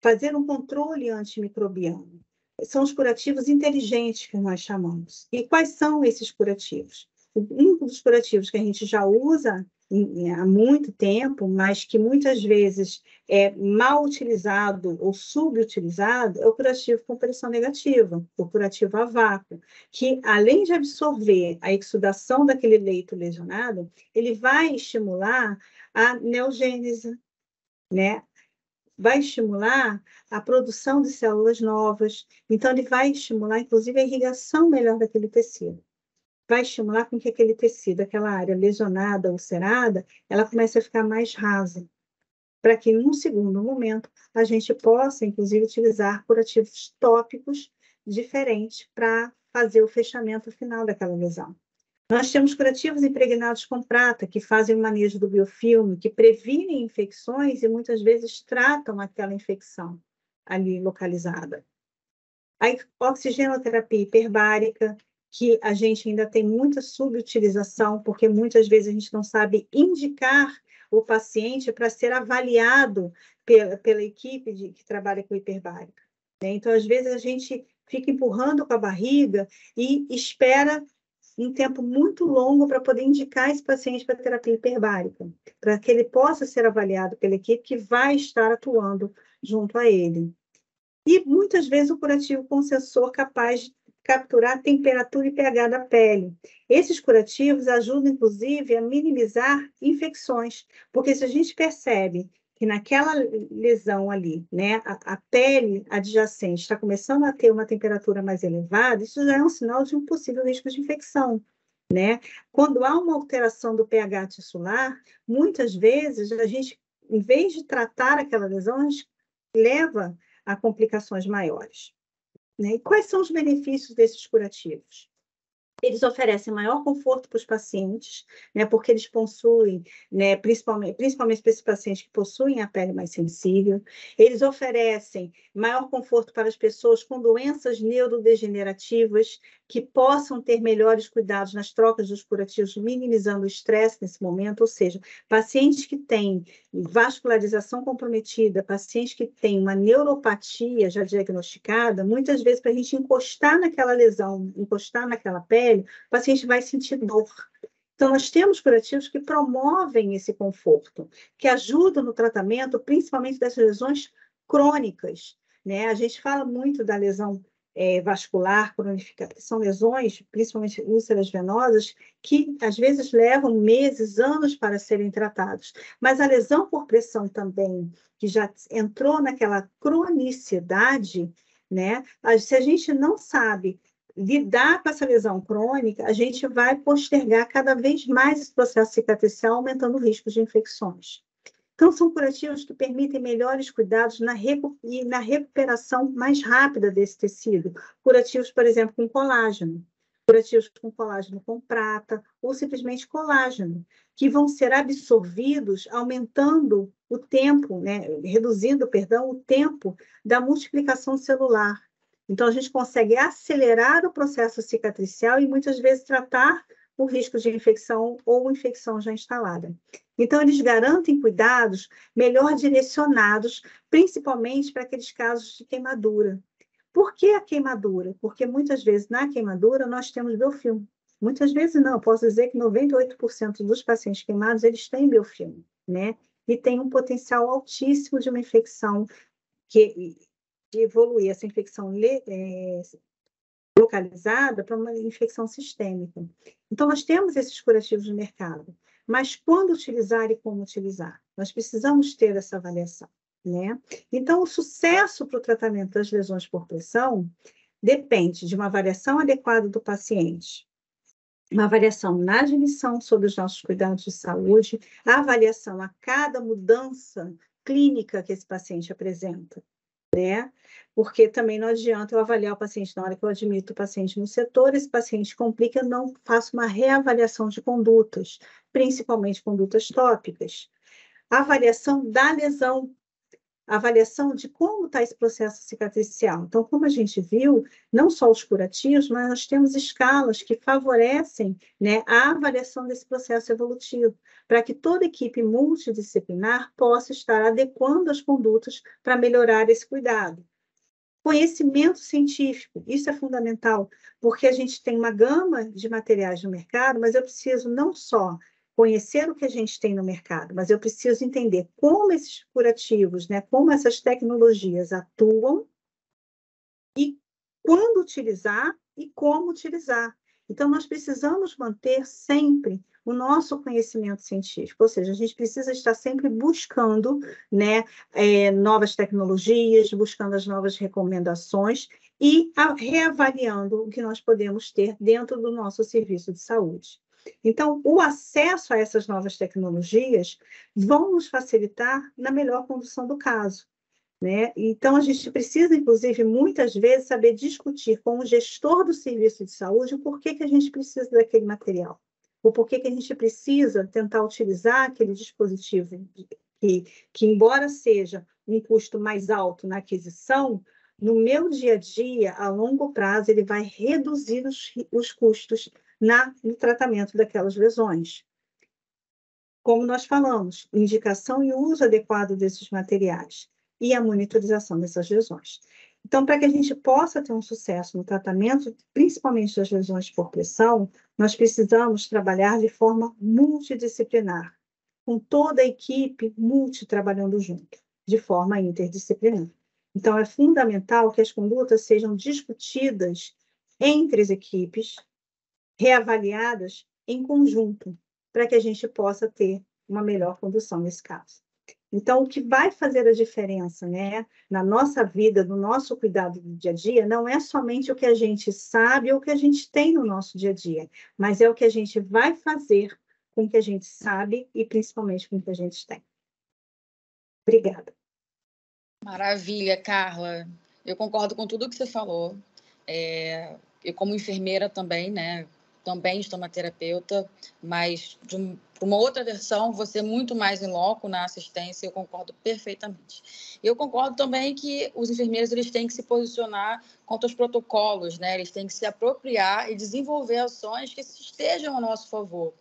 fazer um controle antimicrobiano. São os curativos inteligentes que nós chamamos. E quais são esses curativos? Um dos curativos que a gente já usa há muito tempo, mas que muitas vezes é mal utilizado ou subutilizado, é o curativo com pressão negativa, o curativo a vácuo, que além de absorver a exsudação daquele leito lesionado, ele vai estimular a neogênese, né? Vai estimular a produção de células novas, então ele vai estimular, inclusive, a irrigação melhor daquele tecido. Vai estimular com que aquele tecido, aquela área lesionada, ulcerada, ela comece a ficar mais rasa, para que, num segundo momento, a gente possa, inclusive, utilizar curativos tópicos diferentes para fazer o fechamento final daquela lesão. Nós temos curativos impregnados com prata, que fazem o manejo do biofilme, que previnem infecções e muitas vezes tratam aquela infecção ali localizada. A oxigenoterapia hiperbárica, que a gente ainda tem muita subutilização, porque muitas vezes a gente não sabe indicar o paciente para ser avaliado pela equipe que trabalha com hiperbárica, né? Então, às vezes, a gente fica empurrando com a barriga e espera um tempo muito longo para poder indicar esse paciente para terapia hiperbárica, para que ele possa ser avaliado pela equipe que vai estar atuando junto a ele. E, muitas vezes, o curativo com sensor capaz de capturar a temperatura e pH da pele. Esses curativos ajudam, inclusive, a minimizar infecções, porque se a gente percebe que naquela lesão ali, né, a pele adjacente está começando a ter uma temperatura mais elevada, isso já é um sinal de um possível risco de infecção, né? Quando há uma alteração do pH tissular, muitas vezes a gente, em vez de tratar aquela lesão, a gente leva a complicações maiores, né? E quais são os benefícios desses curativos? Eles oferecem maior conforto para os pacientes, né, porque eles possuem, né, principalmente para esses pacientes que possuem a pele mais sensível, eles oferecem maior conforto para as pessoas com doenças neurodegenerativas que possam ter melhores cuidados nas trocas dos curativos, minimizando o estresse nesse momento, ou seja, pacientes que têm vascularização comprometida, pacientes que têm uma neuropatia já diagnosticada, muitas vezes para a gente encostar naquela lesão, encostar naquela pele, o paciente vai sentir dor. Então, nós temos curativos que promovem esse conforto, que ajudam no tratamento, principalmente das lesões crônicas, né? A gente fala muito da lesão vascular cronificada, que são lesões, principalmente úlceras venosas, que às vezes levam meses, anos para serem tratados. Mas a lesão por pressão também, que já entrou naquela cronicidade, né? Se a gente não sabe lidar com essa lesão crônica, a gente vai postergar cada vez mais esse processo cicatricial, aumentando o risco de infecções. Então, são curativos que permitem melhores cuidados e na recuperação mais rápida desse tecido. Curativos, por exemplo, com colágeno. Curativos com colágeno com prata, ou simplesmente colágeno, que vão ser absorvidos, aumentando o tempo, né, reduzindo, perdão, o tempo da multiplicação celular. Então, a gente consegue acelerar o processo cicatricial e, muitas vezes, tratar o risco de infecção ou infecção já instalada. Então, eles garantem cuidados melhor direcionados, principalmente para aqueles casos de queimadura. Por que a queimadura? Porque muitas vezes na queimadura nós temos biofilme. Muitas vezes não, posso dizer que 98% dos pacientes queimados, eles têm biofilme, né? E tem um potencial altíssimo de uma infecção de evoluir, essa infecção localizada para uma infecção sistêmica. Então, nós temos esses curativos no mercado, mas quando utilizar e como utilizar? Nós precisamos ter essa avaliação, né? Então, o sucesso para o tratamento das lesões por pressão depende de uma avaliação adequada do paciente, uma avaliação na admissão sobre os nossos cuidados de saúde, a avaliação a cada mudança clínica que esse paciente apresenta, né? Porque também não adianta eu avaliar o paciente na hora que eu admito o paciente no setor, esse paciente complica, eu não faço uma reavaliação de condutas, principalmente condutas tópicas. A avaliação da lesão, a avaliação de como está esse processo cicatricial. Então, como a gente viu, não só os curativos, mas nós temos escalas que favorecem, né, a avaliação desse processo evolutivo, para que toda equipe multidisciplinar possa estar adequando as condutas para melhorar esse cuidado. Conhecimento científico, isso é fundamental, porque a gente tem uma gama de materiais no mercado, mas eu preciso não só conhecer o que a gente tem no mercado, mas eu preciso entender como esses curativos, né, como essas tecnologias atuam e quando utilizar e como utilizar. Então, nós precisamos manter sempre o nosso conhecimento científico, ou seja, a gente precisa estar sempre buscando, né, novas tecnologias, buscando as novas recomendações e reavaliando o que nós podemos ter dentro do nosso serviço de saúde. Então, o acesso a essas novas tecnologias vão nos facilitar na melhor condução do caso, né? Então, a gente precisa, inclusive, muitas vezes, saber discutir com o gestor do serviço de saúde o porquê que a gente precisa daquele material, o porquê que a gente precisa tentar utilizar aquele dispositivo que embora seja um custo mais alto na aquisição, no meu dia a dia, a longo prazo, ele vai reduzir os custos no tratamento daquelas lesões. Como nós falamos, indicação e uso adequado desses materiais e a monitorização dessas lesões. Então, para que a gente possa ter um sucesso no tratamento, principalmente das lesões por pressão, nós precisamos trabalhar de forma multidisciplinar, com toda a equipe trabalhando junto, de forma interdisciplinar. Então, é fundamental que as condutas sejam discutidas entre as equipes, reavaliadas em conjunto, para que a gente possa ter uma melhor condução nesse caso. Então, o que vai fazer a diferença, né, na nossa vida, no nosso cuidado do dia a dia, não é somente o que a gente sabe ou o que a gente tem no nosso dia a dia, mas é o que a gente vai fazer com o que a gente sabe e principalmente com o que a gente tem. Obrigada. Maravilha, Carla. Eu concordo com tudo que você falou. Eu, como enfermeira também, né? Também estomaterapeuta, mas de uma outra versão, você muito mais em loco na assistência, eu concordo perfeitamente. Eu concordo também que os enfermeiros eles têm que se posicionar quanto aos protocolos, né? Eles têm que se apropriar e desenvolver ações que estejam a nosso favor.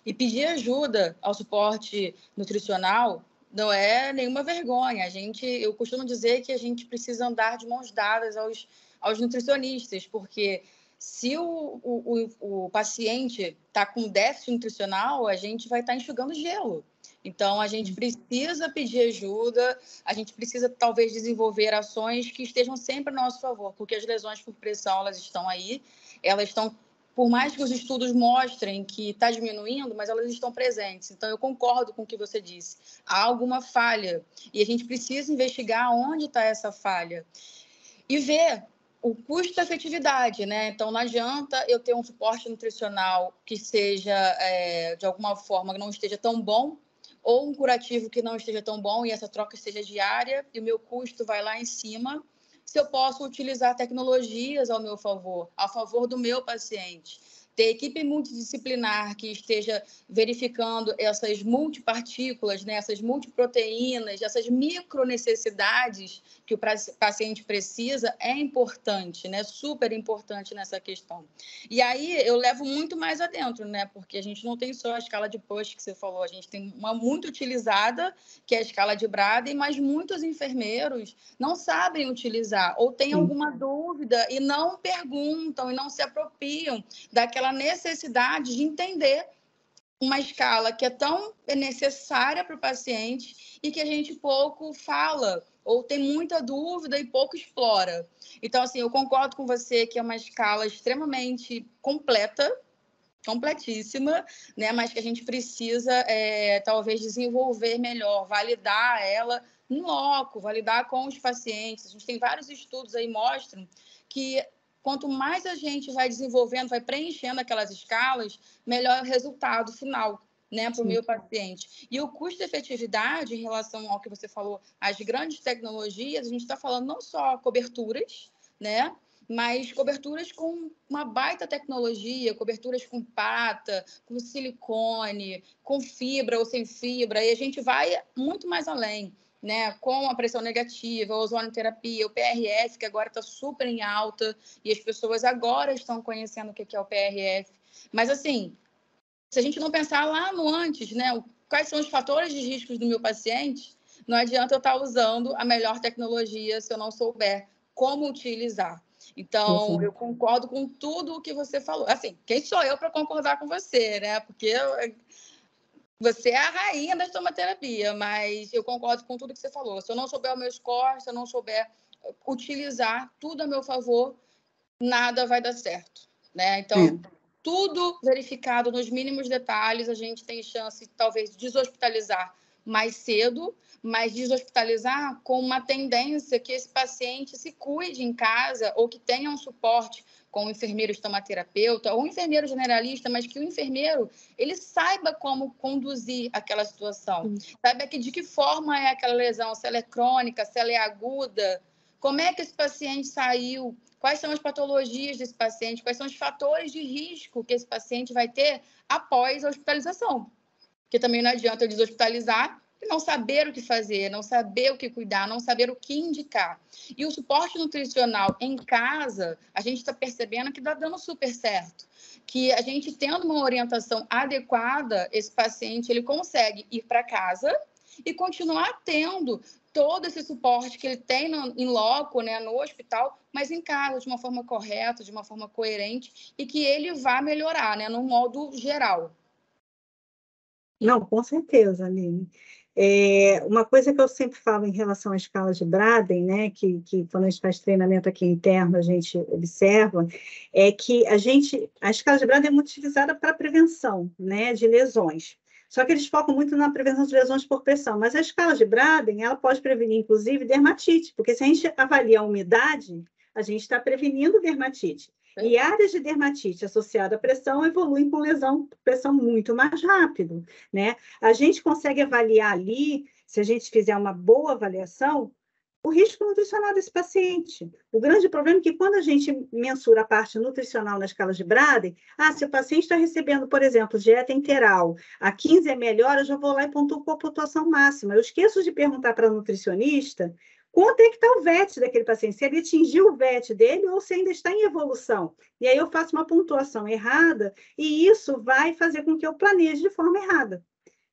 E pedir ajuda ao suporte nutricional não é nenhuma vergonha. Eu costumo dizer que a gente precisa andar de mãos dadas aos nutricionistas, porque se o paciente está com déficit nutricional, a gente vai estar enxugando gelo. Então, a gente precisa pedir ajuda, a gente precisa, talvez, desenvolver ações que estejam sempre a nosso favor, porque as lesões por pressão, elas estão aí, elas estão, por mais que os estudos mostrem que está diminuindo, mas elas estão presentes. Então, eu concordo com o que você disse. Há alguma falha, e a gente precisa investigar onde está essa falha. E ver o custo-efetividade, né? Então, não adianta eu ter um suporte nutricional que seja, de alguma forma, não esteja tão bom, ou um curativo que não esteja tão bom e essa troca esteja diária e o meu custo vai lá em cima, se eu posso utilizar tecnologias ao meu favor, a favor do meu paciente. Ter equipe multidisciplinar que esteja verificando essas multipartículas, né, essas multiproteínas, essas micronecessidades que o paciente precisa é importante, né? Super importante nessa questão. E aí eu levo muito mais adentro, né? Porque a gente não tem só a escala de Push que você falou, a gente tem uma muito utilizada, que é a escala de Braden, mas muitos enfermeiros não sabem utilizar ou têm alguma dúvida e não perguntam e não se apropriam daquela necessidade de entender uma escala que é tão necessária para o paciente e que a gente pouco fala ou tem muita dúvida e pouco explora. Então, assim, eu concordo com você que é uma escala extremamente completa, completíssima, né? Mas que a gente precisa, talvez, desenvolver melhor, validar ela em loco, validar com os pacientes. A gente tem vários estudos aí que mostram que quanto mais a gente vai desenvolvendo, vai preenchendo aquelas escalas, melhor é o resultado final, né, para o meu paciente. E o custo-efetividade, em relação ao que você falou, as grandes tecnologias, a gente está falando não só coberturas, né, mas coberturas com uma baita tecnologia, coberturas com pata, com silicone, com fibra ou sem fibra, e a gente vai muito mais além, né, com a pressão negativa, a ozonoterapia, o PRF, que agora está super em alta, e as pessoas agora estão conhecendo o que é o PRF. Mas, assim, se a gente não pensar lá no antes, né, quais são os fatores de risco do meu paciente, não adianta eu estar usando a melhor tecnologia se eu não souber como utilizar. Então, eu concordo com tudo o que você falou. Assim, quem sou eu para concordar com você, né? Porque você é a rainha da estomaterapia, mas eu concordo com tudo que você falou. Se eu não souber o meu score, se eu não souber utilizar tudo a meu favor, nada vai dar certo, né? Então, tudo verificado nos mínimos detalhes, a gente tem chance, talvez, de deshospitalizar mais cedo, mas deshospitalizar com uma tendência que esse paciente se cuide em casa ou que tenha um suporte com o enfermeiro estomaterapeuta ou um enfermeiro generalista, mas que o enfermeiro ele saiba como conduzir aquela situação, saiba de que forma é aquela lesão, se ela é crônica, se ela é aguda, como é que esse paciente saiu, quais são as patologias desse paciente, quais são os fatores de risco que esse paciente vai ter após a hospitalização. Porque também não adianta eu deshospitalizar e não saber o que fazer, não saber o que cuidar, não saber o que indicar. E o suporte nutricional em casa, a gente está percebendo que está dando super certo. Que a gente tendo uma orientação adequada, esse paciente ele consegue ir para casa e continuar tendo todo esse suporte que ele tem em loco, né, no hospital, mas em casa, de uma forma correta, de uma forma coerente, e que ele vá melhorar, né, no modo geral. Não, com certeza, Aline. Uma coisa que eu sempre falo em relação à escala de Braden, né, que quando a gente faz treinamento aqui interno, a gente observa, é que a escala de Braden é muito utilizada para prevenção, né, de lesões. Só que eles focam muito na prevenção de lesões por pressão, mas a escala de Braden, ela pode prevenir, inclusive, dermatite, porque se a gente avalia a umidade, a gente está prevenindo dermatite. E áreas de dermatite associada à pressão evoluem com pressão muito mais rápido, né? A gente consegue avaliar ali, se a gente fizer uma boa avaliação, o risco nutricional desse paciente. O grande problema é que quando a gente mensura a parte nutricional na escala de Braden, se o paciente está recebendo, por exemplo, dieta enteral, a 15 é melhor, eu já vou lá e pontuo com a pontuação máxima. Eu esqueço de perguntar para a nutricionista quanto é que está o VET daquele paciente, se ele atingiu o VET dele ou se ainda está em evolução. E aí eu faço uma pontuação errada e isso vai fazer com que eu planeje de forma errada.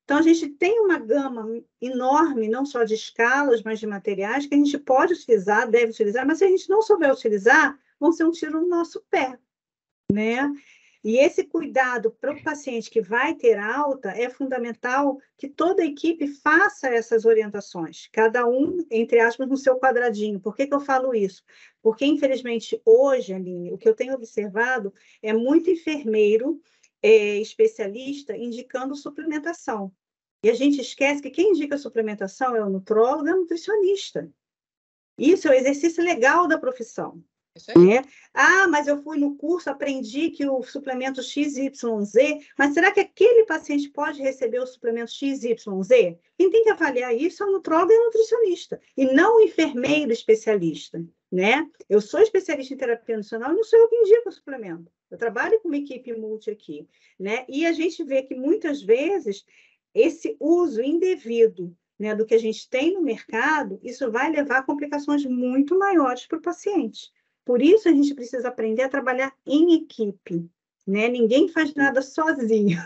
Então, a gente tem uma gama enorme, não só de escalas, mas de materiais que a gente pode utilizar, deve utilizar, mas se a gente não souber utilizar, vão ser um tiro no nosso pé, né? E esse cuidado para o paciente que vai ter alta é fundamental que toda a equipe faça essas orientações, cada um, entre aspas, no seu quadradinho. Por que eu falo isso? Porque, infelizmente, hoje, Aline, o que eu tenho observado é muito enfermeiro especialista indicando suplementação. E a gente esquece que quem indica suplementação é o nutrólogo e o nutricionista. Isso é o exercício legal da profissão. Né? Mas eu fui no curso, aprendi que o suplemento XYZ, mas será que aquele paciente pode receber o suplemento XYZ? Quem tem que avaliar isso é o nutrólogo e o nutricionista, e não o enfermeiro especialista. Né? Eu sou especialista em terapia nutricional, não sou eu que indico o suplemento. Eu trabalho com uma equipe multi aqui. Né? E a gente vê que muitas vezes esse uso indevido né, do que a gente tem no mercado, isso vai levar a complicações muito maiores para o paciente. Por isso, a gente precisa aprender a trabalhar em equipe, né? Ninguém faz nada sozinho.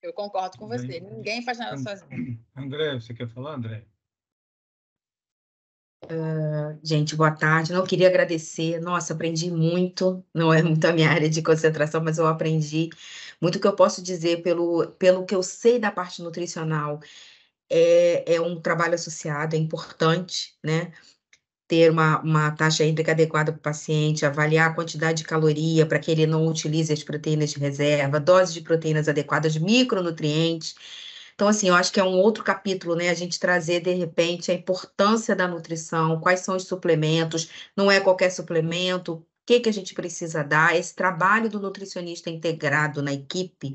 Eu concordo com você. Ninguém faz nada sozinho. André, você quer falar, André? Gente, boa tarde. Não queria agradecer. Nossa, aprendi muito. Não é muito a minha área de concentração, mas eu aprendi muito. O que eu posso dizer pelo que eu sei da parte nutricional é um trabalho associado, é importante, né? Ter uma taxa hídrica adequada para o paciente, avaliar a quantidade de caloria para que ele não utilize as proteínas de reserva, dose de proteínas adequadas, micronutrientes. Então, assim, eu acho que é um outro capítulo, né? A gente trazer, de repente, a importância da nutrição, quais são os suplementos, não é qualquer suplemento, o que a gente precisa dar, esse trabalho do nutricionista integrado na equipe,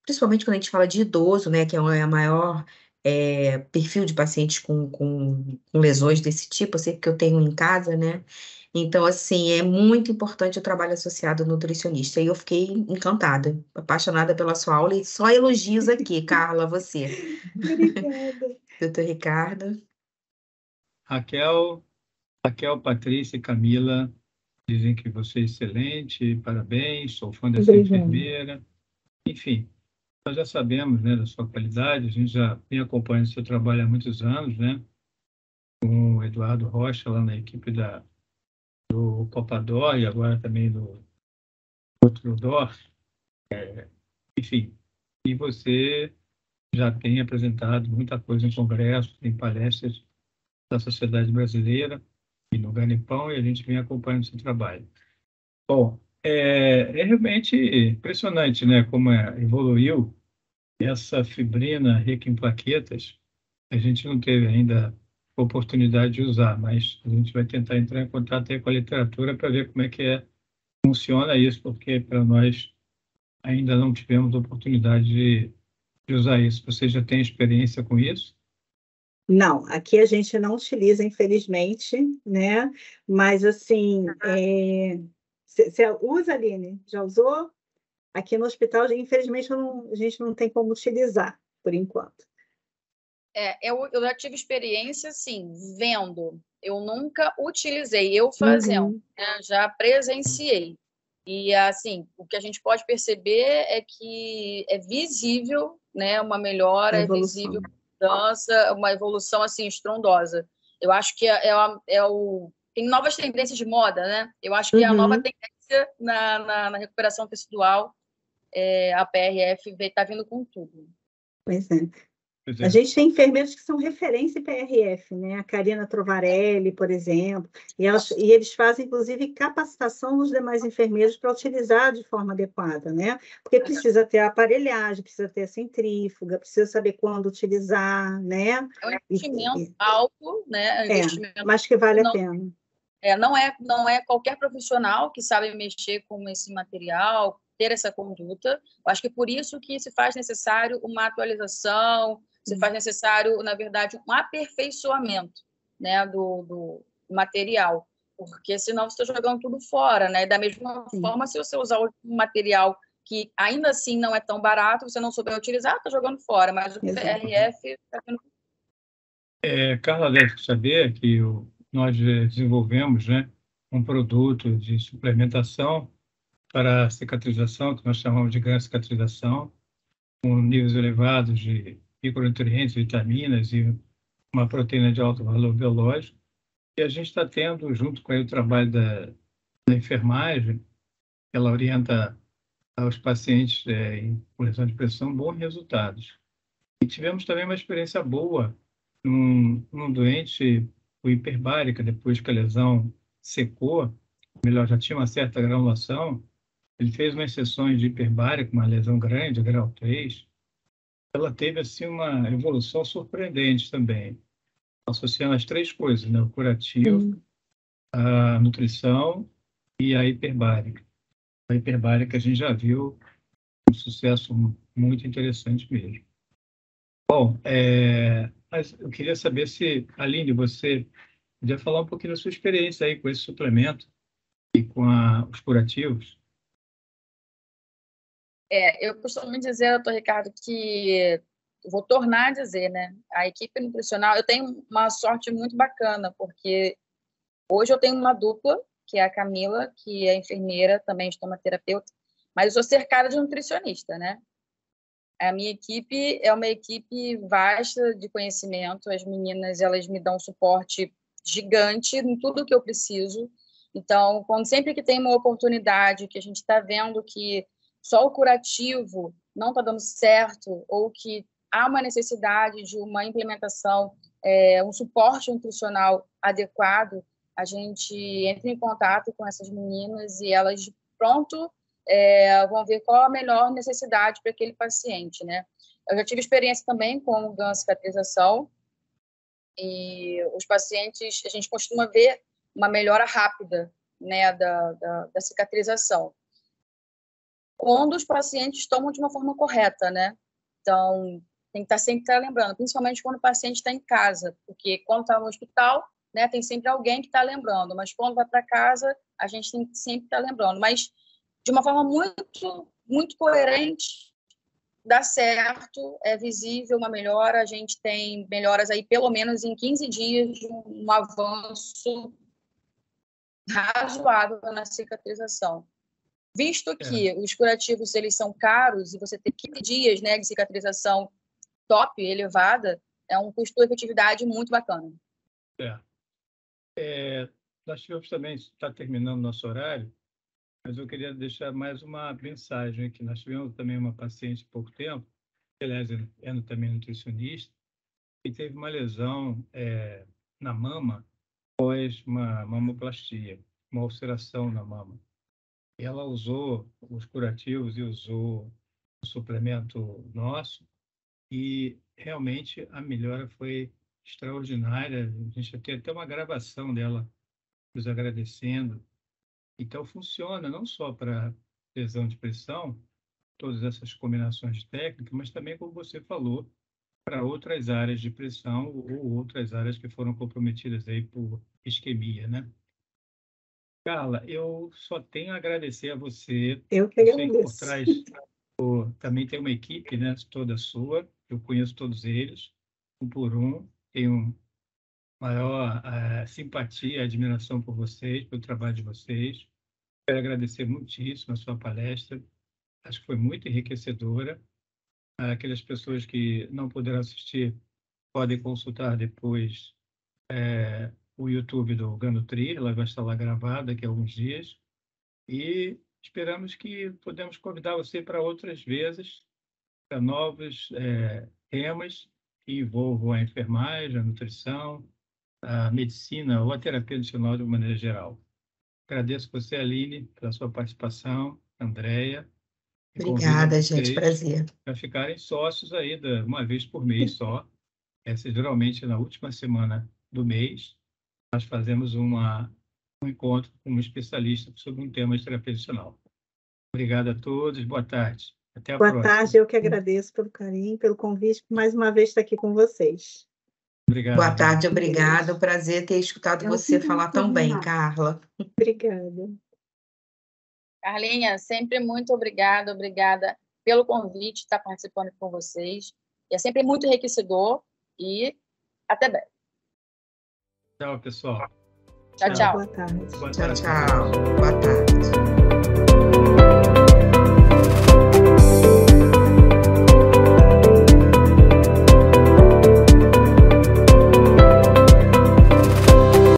principalmente quando a gente fala de idoso, né? Que é a maior perfil de pacientes com lesões desse tipo, eu sei que eu tenho em casa, né? Então, assim, é muito importante o trabalho associado ao nutricionista. E eu fiquei encantada, apaixonada pela sua aula e só elogios aqui, Carla, você. Obrigada. Doutor Ricardo. Raquel, Patrícia e Camila dizem que você é excelente, parabéns, sou fã dessa enfermeira. Enfim, nós já sabemos, né, da sua qualidade, a gente já vem acompanhando o seu trabalho há muitos anos, né, com o Eduardo Rocha, lá na equipe do Copador e agora também do outro DOR. Enfim, e você já tem apresentado muita coisa em congressos, em palestras da Sociedade Brasileira e no Ganipão, e a gente vem acompanhando o seu trabalho. Bom, é realmente impressionante, né, como evoluiu essa fibrina rica em plaquetas. A gente não teve ainda oportunidade de usar, mas a gente vai tentar entrar em contato aí com a literatura para ver como é que funciona isso, porque para nós ainda não tivemos oportunidade de usar isso. Você já tem experiência com isso? Não, aqui a gente não utiliza, infelizmente, né? Mas, assim, você usa, Aline? Já usou? Aqui no hospital, infelizmente, a gente não tem como utilizar, por enquanto. Eu já tive experiência, assim, vendo. Eu nunca utilizei, eu fazendo, né? Já presenciei. E, assim, o que a gente pode perceber é que é visível, né, uma melhora, é visível uma mudança, uma evolução, assim, estrondosa. Eu acho que tem novas tendências de moda, né? Eu acho que a nova tendência na recuperação tecidual, a PRF está vindo com tudo. Pois é. A gente tem enfermeiros que são referência em PRF, né? A Karina Trovarelli, por exemplo, e eles fazem, inclusive, capacitação dos demais enfermeiros para utilizar de forma adequada, né? Porque precisa ter a aparelhagem, precisa ter a centrífuga, precisa saber quando utilizar, né? É um investimento alto, né? Mas que vale a pena. Não é qualquer profissional que sabe mexer com esse material, ter essa conduta. Eu acho que por isso que se faz necessário uma atualização, se faz necessário, na verdade, um aperfeiçoamento, né, do material, porque senão você está jogando tudo fora, né? Da mesma forma, se você usar um material que ainda assim não é tão barato, você não souber utilizar, está jogando fora, mas o PRF está vindo. Carla deve saber que nós desenvolvemos, né, um produto de suplementação para cicatrização, que nós chamamos de grande cicatrização, com níveis elevados de micronutrientes, vitaminas e uma proteína de alto valor biológico. E a gente está tendo, junto com o trabalho da enfermagem, ela orienta aos pacientes com lesão de pressão bons resultados. E tivemos também uma experiência boa num doente com hiperbárica, depois que a lesão secou, melhor, já tinha uma certa granulação, ele fez umas sessões de hiperbárica, uma lesão grande, grau 3. Ela teve assim uma evolução surpreendente também, associando as três coisas, né? O curativo, a nutrição e a hiperbárica. A hiperbárica a gente já viu um sucesso muito interessante mesmo. Bom, mas eu queria saber se, Aline, você podia falar um pouquinho da sua experiência aí com esse suplemento e com os curativos. Eu costumo dizer, doutor Ricardo, que vou tornar a dizer, né? A equipe nutricional, eu tenho uma sorte muito bacana, porque hoje eu tenho uma dupla, que é a Camila, que é enfermeira, também estomaterapeuta, mas eu sou cercada de nutricionista, né? A minha equipe é uma equipe vasta de conhecimento, as meninas, elas me dão suporte gigante em tudo que eu preciso. Então, sempre que tem uma oportunidade, que a gente está vendo que só o curativo não está dando certo, ou que há uma necessidade de uma implementação, um suporte nutricional adequado, a gente entra em contato com essas meninas e elas, de pronto, vão ver qual a melhor necessidade para aquele paciente, né? Eu já tive experiência também com cicatrização e os pacientes, a gente costuma ver uma melhora rápida, né, da cicatrização. Quando os pacientes tomam de uma forma correta, né? Então, tem que sempre lembrando, principalmente quando o paciente está em casa, porque quando está no hospital, né, tem sempre alguém que está lembrando, mas quando vai para casa, a gente tem que sempre estar lembrando. Mas de uma forma muito, muito coerente, dá certo, é visível uma melhora, a gente tem melhoras aí pelo menos em 15 dias de um avanço razoável na cicatrização. Visto que os curativos eles são caros e você tem 15 dias, né, de cicatrização top, elevada, é um custo-efetividade muito bacana. Nós tivemos também, está terminando nosso horário, mas eu queria deixar mais uma mensagem aqui. Nós tivemos também uma paciente há pouco tempo, que, aliás, é também nutricionista, e teve uma lesão na mama após uma mamoplastia, uma ulceração na mama. Ela usou os curativos e usou o suplemento nosso e realmente a melhora foi extraordinária. A gente tem até uma gravação dela nos agradecendo. Então, funciona não só para lesão de pressão, todas essas combinações técnicas, mas também, como você falou, para outras áreas de pressão ou outras áreas que foram comprometidas aí por isquemia, né? Carla, eu só tenho a agradecer a você. Eu que agradeço. Por trás, também tem uma equipe, né, toda sua. Eu conheço todos eles, um por um. Tenho maior simpatia e admiração por vocês, pelo trabalho de vocês. Quero agradecer muitíssimo a sua palestra. Acho que foi muito enriquecedora. Aquelas pessoas que não puderam assistir podem consultar depois o YouTube do Ganutri, ela vai estar lá gravada daqui a alguns dias. E esperamos que podemos convidar você para outras vezes, para novos temas que envolvam a enfermagem, a nutrição, a medicina ou a terapia nutricional de uma maneira geral. Agradeço você, Aline, pela sua participação, Andréia. Obrigada, gente, prazer. Para ficarem sócios aí, uma vez por mês só. Essa geralmente na última semana do mês. Nós fazemos um encontro com um especialista sobre um tema de terapia nutricional. Obrigado a todos, boa tarde. Até a próxima. Boa tarde, eu que agradeço pelo carinho, pelo convite, por mais uma vez estar aqui com vocês. Obrigado. Boa tarde, obrigada. Prazer ter escutado você falar tão bem, Carla. Obrigada. Carlinha, sempre muito obrigada pelo convite, estar participando com vocês. É sempre muito enriquecedor e até breve. Tchau, pessoal. Tchau, tchau. Boa tarde. Boa tarde. Tchau. Boa tarde.